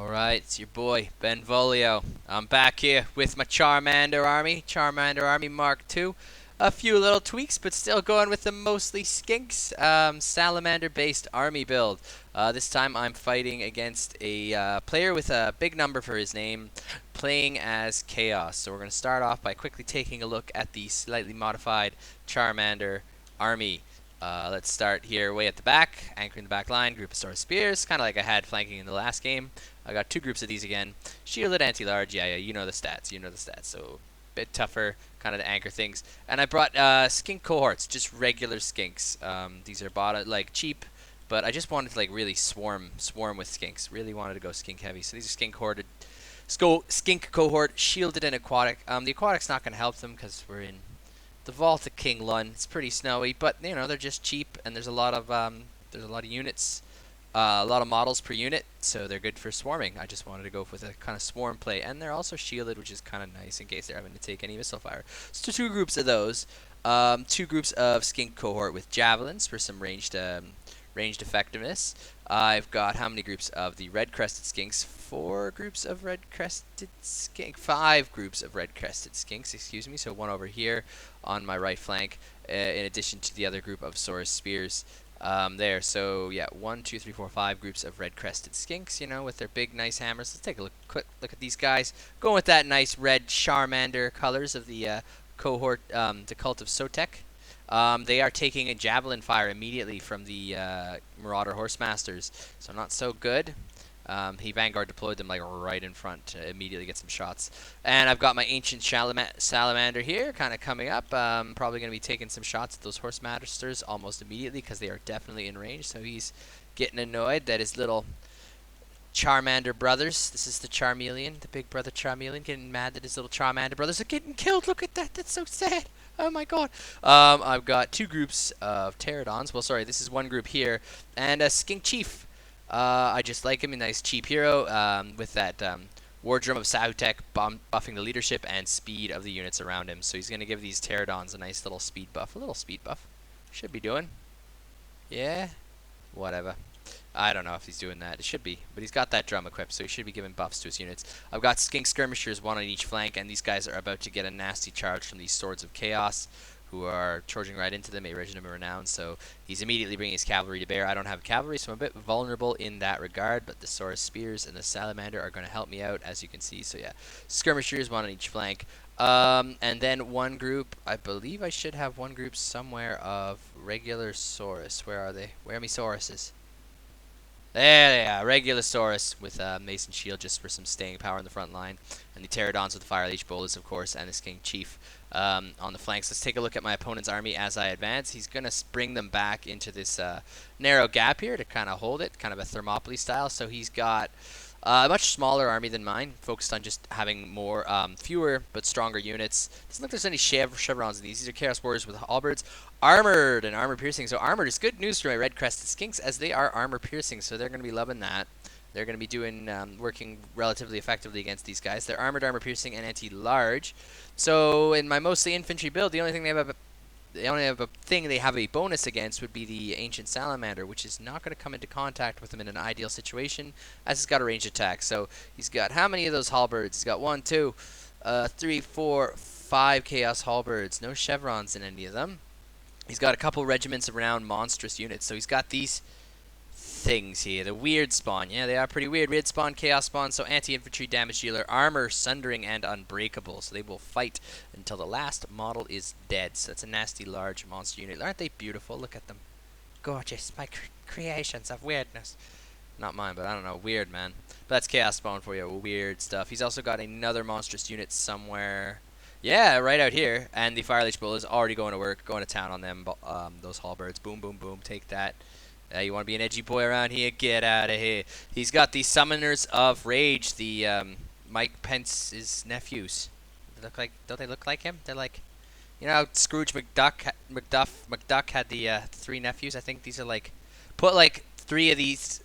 Alright, it's your boy, Benvolio. I'm back here with my Charmander army Mark 2. A few little tweaks, but still going with the mostly skinks, salamander-based army build. This time I'm fighting against a player with a big number for his name, playing as Chaos. So we're going to start off by quickly taking a look at the slightly modified Charmander army. Let's start here way at the back, anchoring the back line, group of Sword Spears, kind of like I had flanking in the last game. I got two groups of these again. Shielded, anti-large, yeah, you know the stats, so bit tougher, kind of to anchor things. And I brought skink cohorts, just regular skinks. These are bought like cheap, but I just wanted to like really swarm with skinks. Really wanted to go skink heavy. So these are skink cohort, shielded and aquatic. The aquatic's not going to help them because we're in the Vol.2 Lun. It's pretty snowy, but you know they're just cheap, and there's a lot of units, a lot of models per unit, so they're good for swarming. I just wanted to go with a kind of swarm play, and they're also shielded, which is kind of nice in case they're having to take any missile fire. So two groups of those, two groups of skink cohort with javelins for some ranged effectiveness. I've got how many groups of the red-crested skinks? 4 groups of red-crested skink. 5 groups of red-crested skinks, excuse me. So one over here on my right flank, in addition to the other group of Sword Spears there. So yeah, 1, 2, 3, 4, 5 groups of red-crested skinks, you know, with their big, nice hammers. Let's take a quick look at these guys. Going with that nice red Charmander colors of the cohort, the Cult of Sotek. They are taking a javelin fire immediately from the Marauder Horsemasters, so not so good. He Vanguard deployed them like right in front to immediately get some shots. And I've got my ancient salamander here kind of coming up. Probably going to be taking some shots at those Horsemasters almost immediately because they are definitely in range. So he's getting annoyed that his little Charmander brothers, this is the Charmeleon, the big brother Charmeleon, getting mad that his little Charmander brothers are getting killed. Look at that, that's so sad. Oh my god. I've got 2 groups of pterodons. Well, sorry, this is one group here. And a skink chief. I just like him, a nice cheap hero with that wardrobe of Sotek buffing the leadership and speed of the units around him. So he's going to give these pterodons a nice little speed buff. A little speed buff. Should be doing. Yeah? Whatever. I don't know if he's doing that. It should be. But he's got that drum equipped, so he should be giving buffs to his units. I've got skink skirmishers, 1 on each flank, and these guys are about to get a nasty charge from these Swords of Chaos, who are charging right into them, a regiment of renown. So he's immediately bringing his cavalry to bear. I don't have cavalry, so I'm a bit vulnerable in that regard, but the Sword Spears and the Salamander are going to help me out, as you can see. So yeah, skirmishers, 1 on each flank. And then one group, I believe I should have one group somewhere of regular Saurus. Where are they? Where are me Sauruses? There they are, regular Saurus with Mason Shield just for some staying power in the front line. And the Pterodons with the Fire Leech Bolus, of course, and the Skink Chief on the flanks. Let's take a look at my opponent's army as I advance. He's going to bring them back into this narrow gap here to kind of hold it, kind of a Thermopylae style. So he's got a much smaller army than mine, focused on just having more, fewer but stronger units. Doesn't look like there's any chevrons in these. These are Chaos Warriors with halberds. Armored and armor piercing. So armored is good news for my red-crested skinks, as they are armor piercing, so they're going to be loving that. They're going to be doing working relatively effectively against these guys. They're armored, armor piercing, and anti-large. So in my mostly infantry build, the only thing they have a bonus against would be the ancient salamander, which is not going to come into contact with them in an ideal situation, as it's got a ranged attack. So he's got how many of those halberds? He's got 1, 2, 3, 4, 5 chaos halberds. No chevrons in any of them. He's got a couple regiments around monstrous units. So he's got these things here. The weird spawn. Yeah, they are pretty weird. Weird spawn, chaos spawn. So anti-infantry, damage dealer, armor, sundering, and unbreakable. So they will fight until the last model is dead. So that's a nasty large monster unit. Aren't they beautiful? Look at them. Gorgeous. My creations of weirdness. Not mine, but I don't know. Weird, man. But that's chaos spawn for you. Weird stuff. He's also got another monstrous unit somewhere. Yeah, right out here. And the Fire Leech Bull is already going to work, going to town on them, those halberds. Boom, boom, boom. Take that. You want to be an edgy boy around here? Get out of here. He's got the Summoners of Rage, the Mike Pence's nephews. Don't they look like him? They're like, you know how Scrooge McDuck had the 3 nephews? I think these are like, put like three of these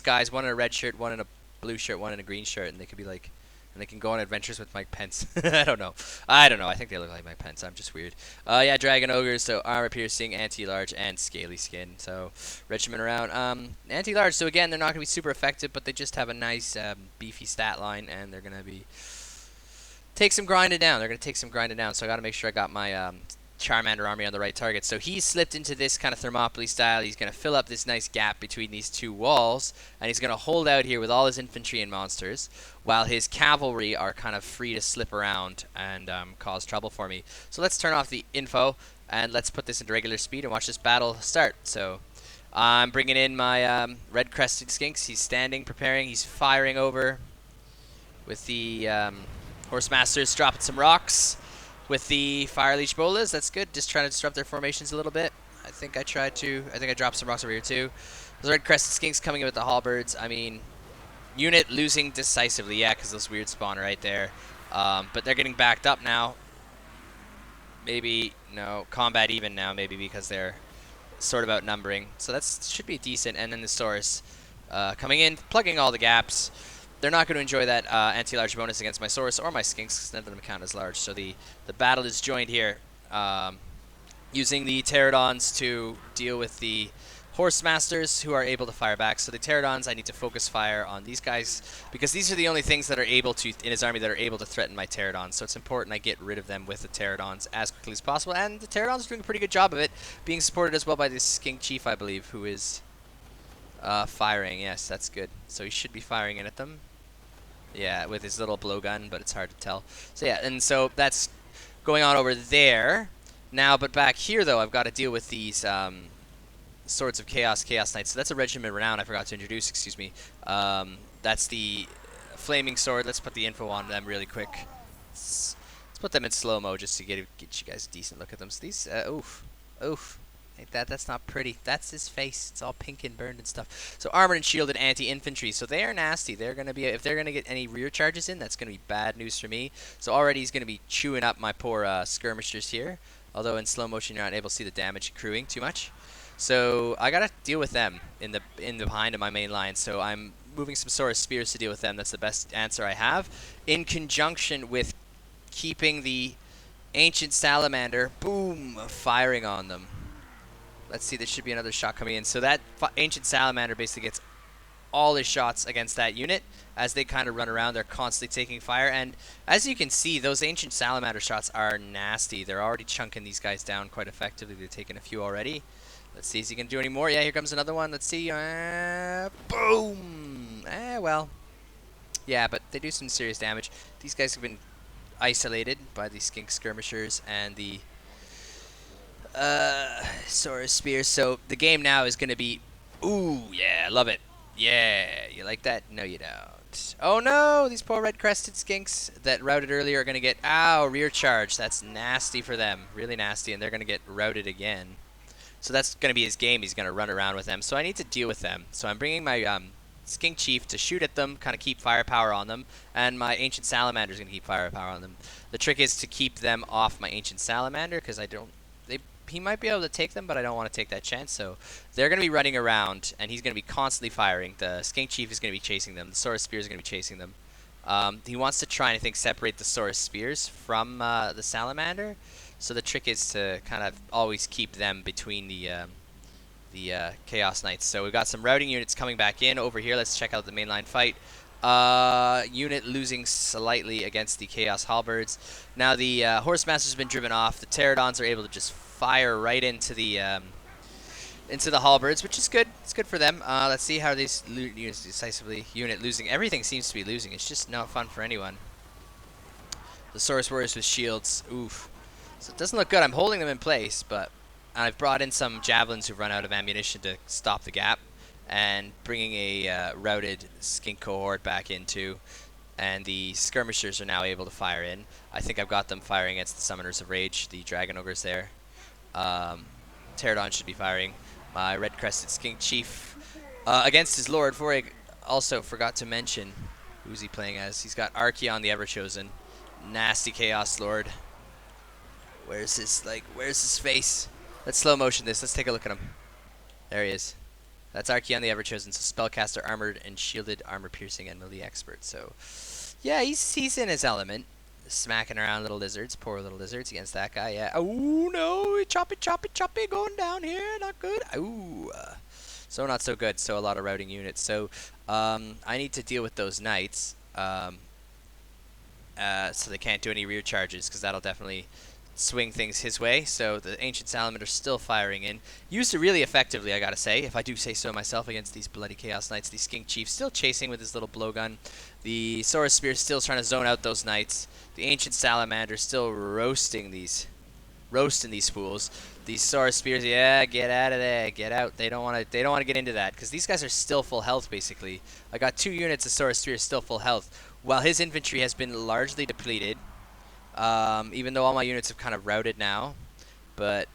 guys, one in a red shirt, one in a blue shirt, one in a green shirt, and they could be like, and they can go on adventures with Mike Pence. I don't know. I think they look like Mike Pence. I'm just weird. Yeah, Dragon Ogres, so armor piercing, anti-large, and scaly skin. So regiment around. Anti-large, so again, they're not going to be super effective, but they just have a nice beefy stat line, and they're going to be take some grinding down. They're going to take some grinding down, so I got to make sure I got my Charmander army on the right target. So he's slipped into this kind of Thermopylae style. He's going to fill up this nice gap between these two walls, and he's going to hold out here with all his infantry and monsters, while his cavalry are kind of free to slip around and cause trouble for me. So let's turn off the info, and let's put this into regular speed and watch this battle start. So I'm bringing in my Red-crested Skinks. He's standing, preparing. He's firing over with the Horsemasters, dropping some rocks. With the Fire Leech Bolas, that's good. Just trying to disrupt their formations a little bit. I think I dropped some rocks over here too. Those Red-crested Skinks coming in with the Halberds. I mean, unit losing decisively, yeah, because those weird spawn right there. But they're getting backed up now. Maybe, no, combat even now, maybe because they're sort of outnumbering. So that should be decent. And then the Saurus coming in, plugging all the gaps. They're not going to enjoy that anti-large bonus against my Saurus or my Skinks, because none of them count as large. So the battle is joined here, using the Pterodons to deal with the Horsemasters, who are able to fire back. So the Pterodons, I need to focus fire on these guys, because these are the only things that are able to, in his army, that are able to threaten my Pterodons. So it's important I get rid of them with the Pterodons as quickly as possible. And the Pterodons are doing a pretty good job of it, being supported as well by this Skink Chief, I believe, who is firing. Yes, that's good. So he should be firing in at them. Yeah, with his little blowgun, but it's hard to tell. So yeah, and so that's going on over there. Now, but back here, though, I've got to deal with these Swords of Chaos, Chaos Knights. So that's a Regiment Renown I forgot to introduce, excuse me. That's the Flaming Sword. Let's put the info on them really quick. Let's put them in slow-mo just to get you guys a decent look at them. So these, oof. That's not pretty. That's his face. It's all pink and burned and stuff. So armored and shielded anti-infantry. So they are nasty. They're gonna be, if they're gonna get any rear charges in, that's gonna be bad news for me. So already he's gonna be chewing up my poor skirmishers here. Although in slow motion you're not able to see the damage accruing too much. So I gotta deal with them in the behind of my main line. So I'm moving some Saurus Spears to deal with them. That's the best answer I have, in conjunction with keeping the Ancient Salamander, boom, firing on them. Let's see, there should be another shot coming in. So that Ancient Salamander basically gets all his shots against that unit. As they kind of run around, they're constantly taking fire. And as you can see, those Ancient Salamander shots are nasty. They're already chunking these guys down quite effectively. They've taken a few already. Let's see, is he going to do any more? Yeah, here comes another one. Let's see. Boom! Well. Yeah, but they do some serious damage. These guys have been isolated by the Skink Skirmishers and the Saurus Spears. So the game now is going to be, ooh, yeah, love it. Yeah, you like that? No, you don't. Oh no, these poor Red-crested Skinks that routed earlier are going to get, rear charge. That's nasty for them, really nasty, and they're going to get routed again. So that's going to be his game. He's going to run around with them. So I need to deal with them. So I'm bringing my Skink Chief to shoot at them, kind of keep firepower on them, and my Ancient Salamander is going to keep firepower on them. The trick is to keep them off my Ancient Salamander, because he might be able to take them, but I don't want to take that chance. So they're going to be running around, and he's going to be constantly firing. The Skink Chief is going to be chasing them. The Saurus Spears are going to be chasing them. He wants to try and, I think, separate the Saurus Spears from the Salamander. So the trick is to kind of always keep them between the Chaos Knights. So we've got some routing units coming back in over here. Let's check out the mainline fight. Unit losing slightly against the Chaos Halberds. Now the Horsemaster's been driven off. The Pterodons are able to just fire right into the Halberds, which is good. It's good for them. Let's see how these units decisively. Unit losing. Everything seems to be losing. It's just not fun for anyone. The Saurus Warriors with shields. Oof. So it doesn't look good. I'm holding them in place, but I've brought in some javelins who've run out of ammunition to stop the gap, and bringing a routed Skink cohort back in too. And the skirmishers are now able to fire in. I think I've got them firing against the Summoners of Rage, the Dragon Ogres there. Pterodon should be firing. My Red-crested Skink Chief against his Lord. I also forgot to mention who's he playing as. He's got Archeon the Everchosen. Nasty Chaos Lord. Where's his face? Let's slow motion this. Let's take a look at him. There he is. That's Archeon the Ever-Chosen, so Spellcaster, Armored, and Shielded, Armor-Piercing, and Melee Expert. So, yeah, he's in his element. Smacking around little lizards, poor little lizards against that guy, yeah. Oh, no, chop it, going down here, not good. Ooh, so not so good, so a lot of routing units. So, I need to deal with those knights, so they can't do any rear charges, because that'll definitely swing things his way. So the Ancient Salamander's still firing in. Used it really effectively, I gotta say, if I do say so myself, against these bloody Chaos Knights. The Skink Chief still chasing with his little blowgun. The Saurus Spear still trying to zone out those Knights. The Ancient Salamander still roasting these fools. These Saurus Spears, yeah, get out of there, get out. They don't want to get into that, because these guys are still full health, basically. I got 2 units of Saurus Spears still full health, while his infantry has been largely depleted. Even though all my units have kind of routed now, but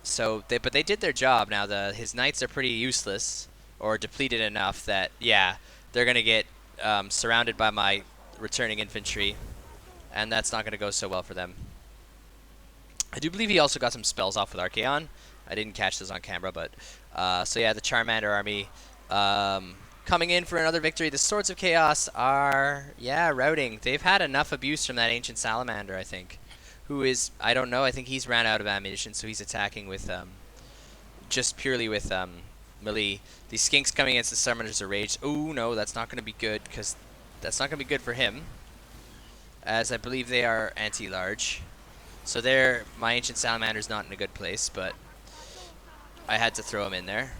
they did their job. Now his knights are pretty useless or depleted enough that, yeah, they're gonna get surrounded by my returning infantry, and that's not gonna go so well for them. I do believe he also got some spells off with Archeon. I didn't catch those on camera, but so yeah, the Charmander army coming in for another victory. The Swords of Chaos are, yeah, routing. They've had enough abuse from that Ancient Salamander, I think. Who is, I don't know, I think he's ran out of ammunition, so he's attacking with, just purely with, melee. The Skinks coming against the Summoners of Rage. Oh, no, that's not going to be good, because that's not going to be good for him. As I believe they are anti-large. So my Ancient Salamander's not in a good place, but I had to throw him in there.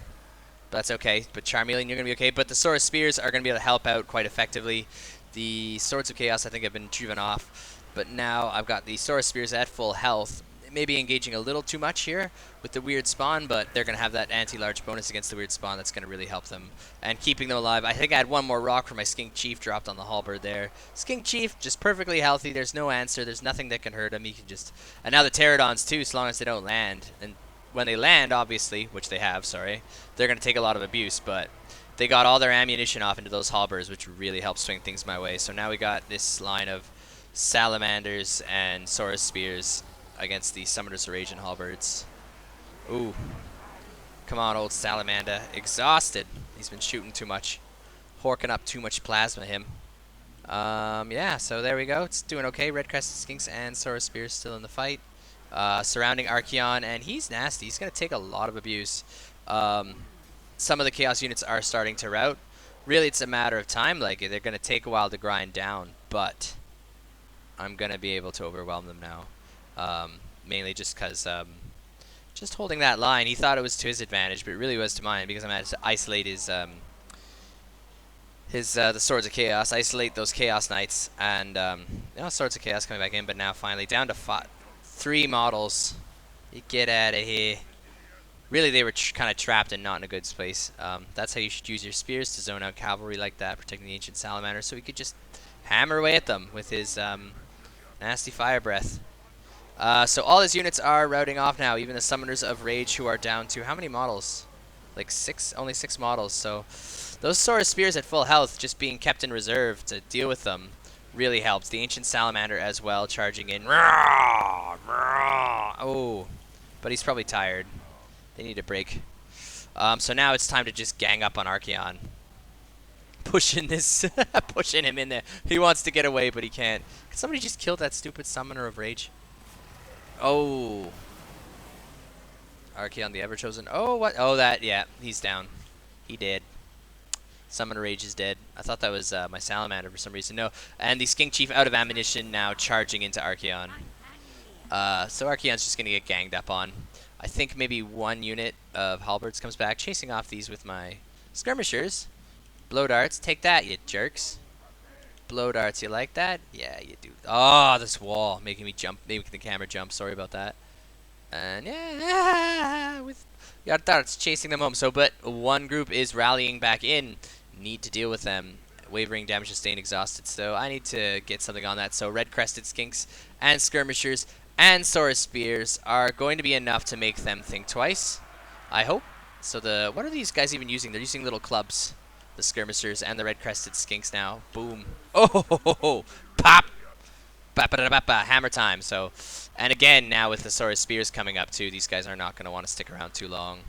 That's okay, but Charmeleon, you're going to be okay. But the Saurus Spears are going to be able to help out quite effectively. The Swords of Chaos, I think, have been driven off. But now I've got the Saurus Spears at full health. Maybe engaging a little too much here with the weird spawn, but they're going to have that anti-large bonus against the weird spawn. That's going to really help them. And keeping them alive. I think I had one more rock for my Skink Chief dropped on the halberd there. Skink Chief, just perfectly healthy. There's no answer. There's nothing that can hurt him. He can just... And now the Pterodons, too, so long as they don't land. And when they land, obviously, which they have, sorry, they're going to take a lot of abuse, but they got all their ammunition off into those halberds, which really helped swing things my way. So now we got this line of Salamanders and Saurus Spears against the Summoners of Rage and halberds. Ooh. Come on, old Salamander. Exhausted. He's been shooting too much. Horking up too much plasma, him. Yeah, so there we go. It's doing okay. Red-crested Skinks and Saurus Spears still in the fight. Surrounding Archeon, and he's nasty. He's going to take a lot of abuse. Some of the Chaos units are starting to rout. Really, it's a matter of time. Like, they're going to take a while to grind down, but I'm going to be able to overwhelm them now. Mainly just because just holding that line, he thought it was to his advantage, but it really was to mine, because I'm going to isolate the Swords of Chaos, isolate those Chaos Knights, and Swords of Chaos coming back in, but now finally down to 3 models. You get out of here. Really, they were kind of trapped and not in a good space. That's how you should use your spears, to zone out cavalry like that, protecting the Ancient Salamander, so he could just hammer away at them with his nasty fire breath. So all his units are routing off now, even the Summoners of Rage, who are down to how many models? Like 6, only 6 models. So those Saurus Spears at full health, just being kept in reserve to deal with them, really helps. The Ancient Salamander as well, charging in. Oh, but he's probably tired. They need a break. So now it's time to just gang up on Archeon. Pushing him in there. He wants to get away, but he can't. Can somebody just kill that stupid Summoner of Rage? Oh. Archeon the Ever-Chosen. Oh, what? Oh, yeah, he's down. He did. Summoner Rage is dead. I thought that was my Salamander for some reason. No. And the Skink Chief out of ammunition, now charging into Archeon. So Archeon's just going to get ganged up on. I think maybe 1 unit of halberds comes back, chasing off these with my skirmishers. Blow darts. Take that, you jerks. Blow darts. You like that? Yeah, you do. Oh, this wall making me jump, making the camera jump. Sorry about that. And yeah, with your darts chasing them home. So, but 1 group is rallying back in. Need to deal with them. Wavering, damage sustained, exhausted. So I need to get something on that. So red-crested skinks and skirmishers and Saurus Spears are going to be enough to make them think twice, I hope. So what are these guys even using? They're using little clubs. The skirmishers and the red-crested skinks now. Boom. Oh, ho, ho, ho, ho. Pop. Ba-ba-da-ba-ba. Hammer time. So, and again, now with the Saurus Spears coming up too, these guys are not going to want to stick around too long.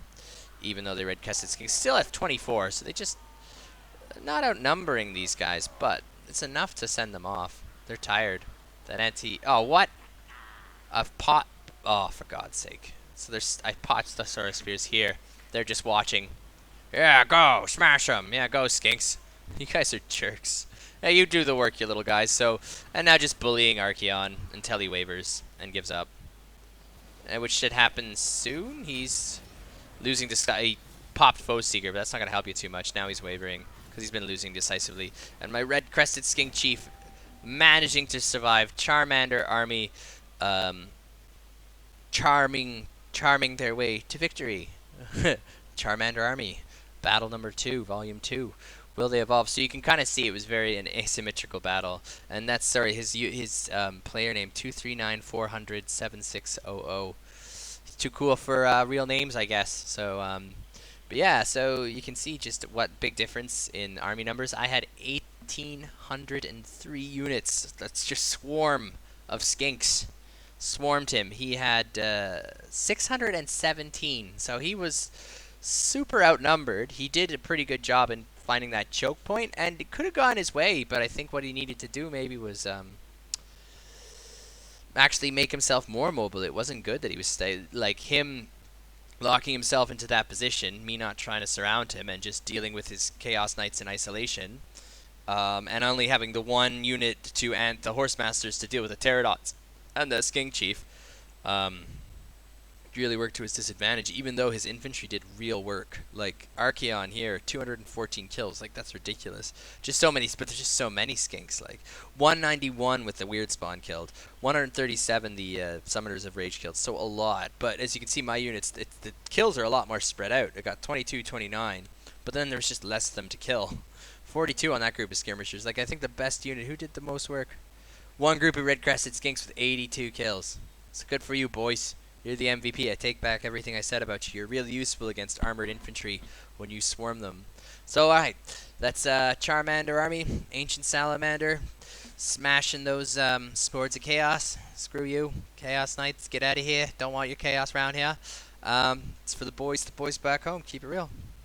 even though they Red-crested Skink. Still at 24, so they just not outnumbering these guys, but it's enough to send them off. They're tired. That oh, what? I've pot. Oh, for God's sake. So I potched the Saurospheres here. They're just watching. Yeah, go! Smash them! Yeah, go, Skinks. You guys are jerks. Hey, you do the work, you little guys. So, and now just bullying Archeon until he wavers and gives up. Which should happen soon. He's losing to Sky. He popped Foe Seeker, but that's not going to help you too much. Now he's wavering because he's been losing decisively. And my Red-crested Skink Chief managing to survive. Charmander army charming their way to victory. Charmander army. Battle number 2, volume 2. Will they evolve? So you can kind of see it was very an asymmetrical battle, and that's his player name 239407600. He's too cool for real names, I guess. So but yeah, so you can see just what big difference in army numbers. I had 1,803 units. That's just swarm of skinks. Swarmed him. He had 617, so he was super outnumbered. He did a pretty good job in finding that choke point, and it could have gone his way, but I think what he needed to do maybe was actually make himself more mobile. It wasn't good that he was like him locking himself into that position, me not trying to surround him and just dealing with his Chaos Knights in isolation, and only having the one unit to ant the Horse Masters to deal with the Pterodots and the Skink Chief. Really worked to his disadvantage, even though his infantry did real work. Like Archeon here, 214 kills. Like, that's ridiculous. Just so many, but there's just so many skinks. Like 191 with the weird spawn killed, 137 the Summoners of Rage killed. So a lot. But as you can see, my units, the kills are a lot more spread out. I got 22, 29, but then there's just less of them to kill. 42 on that group of skirmishers. Like, I think the best unit, who did the most work? One group of Red-crested Skinks with 82 kills. It's good for you, boys. You're the MVP. I take back everything I said about you. You're really useful against armored infantry when you swarm them. So, alright. That's Charmander army. Ancient Salamander. Smashing those Swords of Chaos. Screw you. Chaos Knights, get out of here. Don't want your chaos around here. It's for the boys back home. Keep it real.